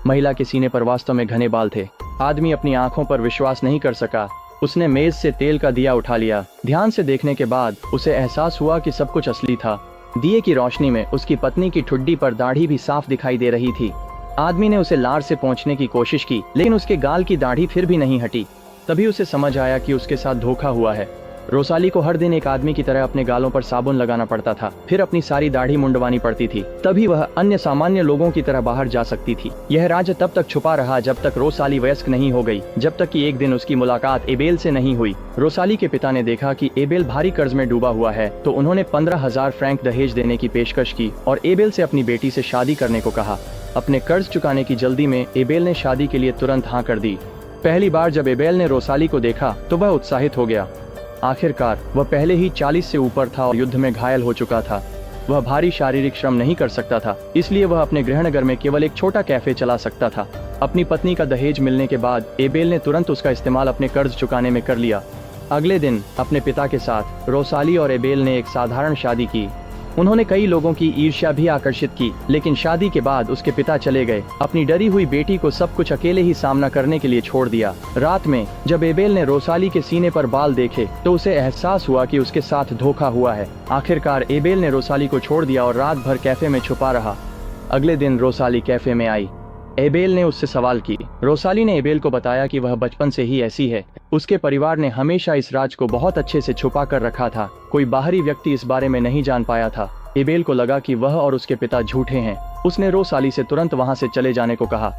महिला के सीने पर वास्तव में घने बाल थे। आदमी अपनी आंखों पर विश्वास नहीं कर सका। उसने मेज से तेल का दिया उठा लिया। ध्यान से देखने के बाद उसे एहसास हुआ कि सब कुछ असली था। दिए की रोशनी में उसकी पत्नी की ठुड्डी पर दाढ़ी भी साफ दिखाई दे रही थी। आदमी ने उसे लार से पोंछने की कोशिश की, लेकिन उसके गाल की दाढ़ी फिर भी नहीं हटी। तभी उसे समझ आया कि उसके साथ धोखा हुआ है। रोसाली को हर दिन एक आदमी की तरह अपने गालों पर साबुन लगाना पड़ता था, फिर अपनी सारी दाढ़ी मुंडवानी पड़ती थी, तभी वह अन्य सामान्य लोगों की तरह बाहर जा सकती थी। यह राज तब तक छुपा रहा जब तक रोसाली वयस्क नहीं हो गई, जब तक कि एक दिन उसकी मुलाकात एबेल से नहीं हुई। रोसाली के पिता ने देखा कि एबेल भारी कर्ज में डूबा हुआ है, तो उन्होंने 15,000 फ्रैंक दहेज देने की पेशकश की और एबेल से अपनी बेटी से शादी करने को कहा। अपने कर्ज चुकाने की जल्दी में एबेल ने शादी के लिए तुरंत हाँ कर दी। पहली बार जब एबेल ने रोसाली को देखा तो वह उत्साहित हो गया। आखिरकार वह पहले ही 40 से ऊपर था और युद्ध में घायल हो चुका था। वह भारी शारीरिक श्रम नहीं कर सकता था, इसलिए वह अपने गृहनगर में केवल एक छोटा कैफे चला सकता था। अपनी पत्नी का दहेज मिलने के बाद एबेल ने तुरंत उसका इस्तेमाल अपने कर्ज चुकाने में कर लिया। अगले दिन अपने पिता के साथ रोसाली और एबेल ने एक साधारण शादी की। उन्होंने कई लोगों की ईर्ष्या भी आकर्षित की, लेकिन शादी के बाद उसके पिता चले गए। अपनी डरी हुई बेटी को सब कुछ अकेले ही सामना करने के लिए छोड़ दिया। रात में जब एबेल ने रोसाली के सीने पर बाल देखे तो उसे एहसास हुआ कि उसके साथ धोखा हुआ है। आखिरकार एबेल ने रोसाली को छोड़ दिया और रात भर कैफे में छुपा रहा। अगले दिन रोसाली कैफे में आई। एबेल ने उससे सवाल की। रोसाली ने एबेल को बताया कि वह बचपन से ही ऐसी है। उसके परिवार ने हमेशा इस राज को बहुत अच्छे से छुपा कर रखा था। कोई बाहरी व्यक्ति इस बारे में नहीं जान पाया था। एबेल को लगा कि वह और उसके पिता झूठे हैं। उसने रोसाली से तुरंत वहां से चले जाने को कहा।